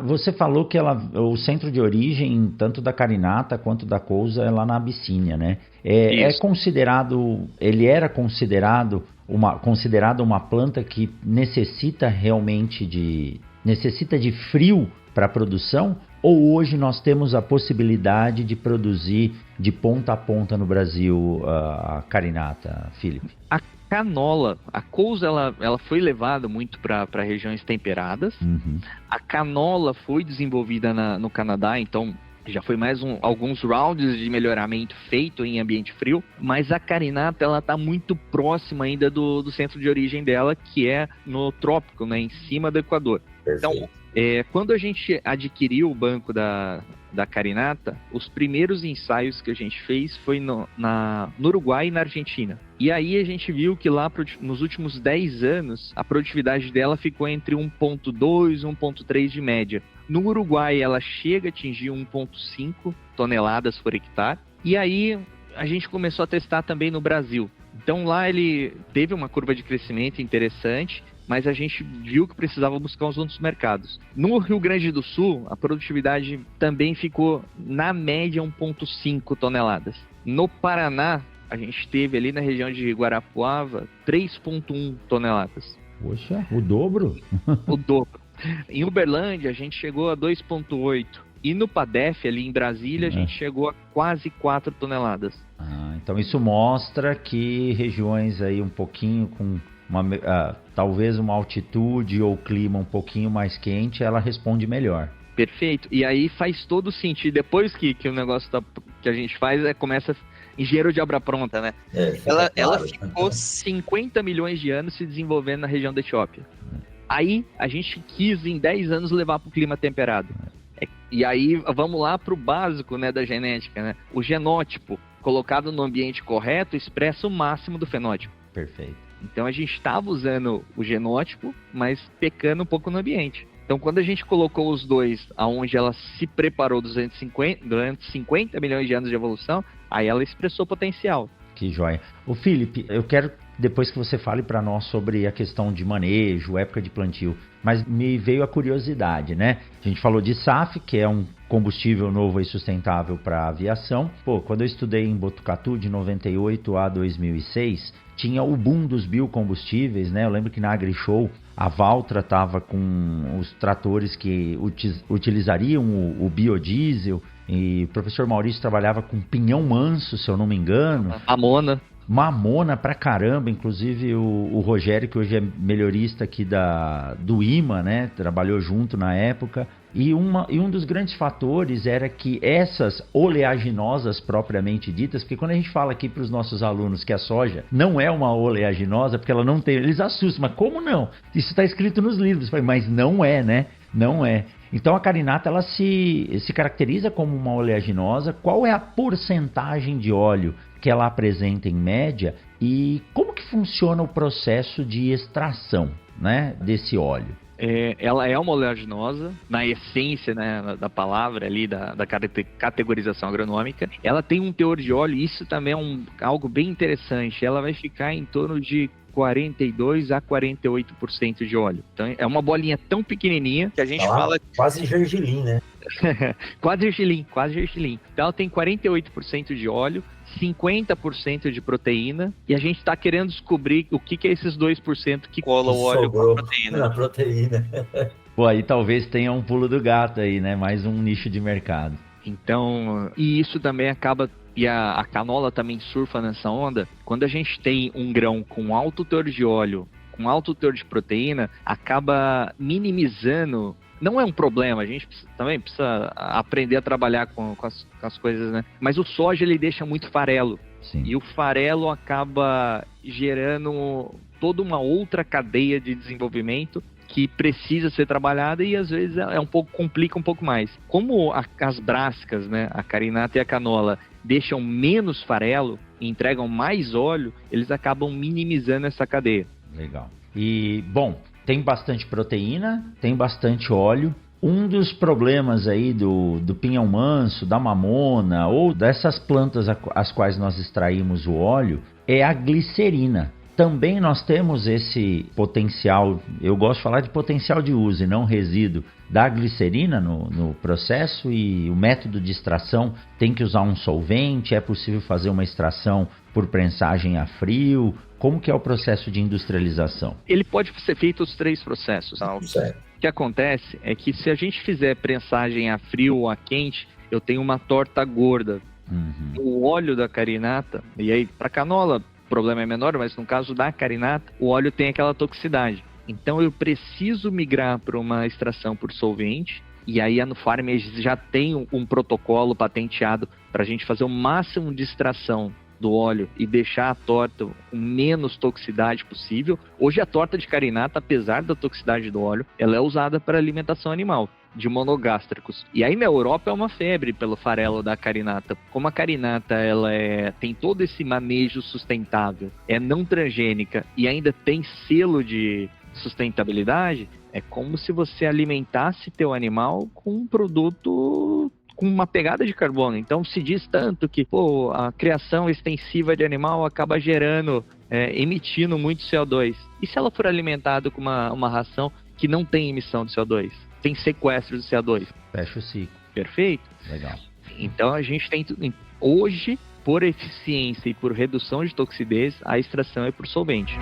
Você falou que o centro de origem, tanto da carinata quanto da couza, é lá na Abissínia, né? É Isso. considerado, ele era considerado uma planta que necessita de frio para a produção? Ou hoje nós temos a possibilidade de produzir de ponta a ponta no Brasil a carinata, Felipe? A canola, a couza, ela foi levada muito para regiões temperadas. Uhum. A canola foi desenvolvida no Canadá, então já foi mais alguns rounds de melhoramento feito em ambiente frio, mas a carinata ela está muito próxima ainda do centro de origem dela, que é no trópico, né, em cima do Equador. Perfeito. Então, quando a gente adquiriu o banco da carinata, os primeiros ensaios que a gente fez foi no Uruguai e na Argentina. E aí a gente viu que lá nos últimos 10 anos, a produtividade dela ficou entre 1,2 e 1,3 de média. No Uruguai, ela chega a atingir 1,5 toneladas por hectare. E aí a gente começou a testar também no Brasil. Então lá ele teve uma curva de crescimento interessante, mas a gente viu que precisava buscar os outros mercados. No Rio Grande do Sul, a produtividade também ficou, na média, 1,5 toneladas. No Paraná, a gente teve ali na região de Guarapuava 3,1 toneladas. Poxa, o dobro? O dobro. Em Uberlândia, a gente chegou a 2,8. E no PADEF, ali em Brasília, a gente chegou a quase 4 toneladas. Então isso mostra que regiões aí um pouquinho com talvez uma altitude ou clima um pouquinho mais quente, ela responde melhor. Perfeito. E aí faz todo sentido. Depois que o negócio que a gente faz, começa engenheiro de obra pronta, né? Ela ficou 50 milhões de anos se desenvolvendo na região da Etiópia. Aí a gente quis em 10 anos levar para o clima temperado. E aí vamos lá para o básico, né, da genética, né? O genótipo colocado no ambiente correto expressa o máximo do fenótipo. Perfeito. Então a gente estava usando o genótipo, mas pecando um pouco no ambiente. Então quando a gente colocou os dois, aonde ela se preparou durante 50 milhões de anos de evolução, aí ela expressou potencial. Que joia. Ô Felipe, eu quero depois que você fale para nós sobre a questão de manejo, época de plantio, mas me veio a curiosidade, né? A gente falou de SAF, que é um combustível novo e sustentável para a aviação. Pô, quando eu estudei em Botucatu de 98 a 2006, tinha o boom dos biocombustíveis, né? Eu lembro que na AgriShow a Valtra estava com os tratores que utilizariam o biodiesel, e o professor Maurício trabalhava com pinhão manso, se eu não me engano. Mamona pra caramba, inclusive o Rogério, que hoje é melhorista aqui do IMA, né? Trabalhou junto na época. E um dos grandes fatores era que essas oleaginosas propriamente ditas, porque quando a gente fala aqui para os nossos alunos que a soja não é uma oleaginosa, porque ela não tem, eles assustam, mas como não? Isso está escrito nos livros, mas não é, né? Não é. Então a carinata ela se caracteriza como uma oleaginosa. Qual é a porcentagem de óleo que ela apresenta em média e como que funciona o processo de extração, né, desse óleo? Ela é uma oleaginosa, na essência, né, da palavra ali, da categorização agronômica. Ela tem um teor de óleo, e isso também é algo bem interessante. Ela vai ficar em torno de 42 a 48% de óleo. Então é uma bolinha tão pequenininha que a gente fala... Quase gergelim, né? Quase gergelim. Então ela tem 48% de óleo, 50% de proteína, e a gente está querendo descobrir o que é esses 2% que cola o óleo com a proteína. Na proteína. Pô, aí talvez tenha um pulo do gato aí, né? Mais um nicho de mercado. Então, e isso também acaba... E a canola também surfa nessa onda. Quando a gente tem um grão com alto teor de óleo, com alto teor de proteína, acaba minimizando. Não é um problema, a gente também precisa aprender a trabalhar com as coisas, né? Mas o soja, ele deixa muito farelo. Sim. E o farelo acaba gerando toda uma outra cadeia de desenvolvimento que precisa ser trabalhada e às vezes complica um pouco mais. Como as brásicas, né, a carinata e a canola, deixam menos farelo e entregam mais óleo, eles acabam minimizando essa cadeia. Legal. E, bom, tem bastante proteína, tem bastante óleo. Um dos problemas aí do pinhão manso, da mamona ou dessas plantas as quais nós extraímos o óleo é a glicerina. Também nós temos esse potencial, eu gosto de falar de potencial de uso e não resíduo, da glicerina no processo, e o método de extração tem que usar um solvente, é possível fazer uma extração por prensagem a frio, como que é o processo de industrialização? Ele pode ser feito os 3 processos. Tá? O que acontece é que se a gente fizer prensagem a frio ou a quente, eu tenho uma torta gorda. O óleo da carinata, e aí para canola o problema é menor, mas no caso da carinata, o óleo tem aquela toxicidade. Então eu preciso migrar para uma extração por solvente, e aí a Nufarm já tem um protocolo patenteado para a gente fazer o máximo de extração do óleo e deixar a torta com menos toxicidade possível. Hoje a torta de carinata, apesar da toxicidade do óleo, ela é usada para alimentação animal, de monogástricos. E aí na Europa é uma febre pelo farelo da carinata. Como a carinata ela tem todo esse manejo sustentável, é não transgênica e ainda tem selo de sustentabilidade, é como se você alimentasse teu animal com um produto com uma pegada de carbono. Então se diz tanto que a criação extensiva de animal acaba emitindo muito CO2. E se ela for alimentada com uma ração que não tem emissão de CO2? Tem sequestro de CO2. Fecha o ciclo. Perfeito? Legal. Então a gente tem hoje, por eficiência e por redução de toxidez, a extração é por solvente.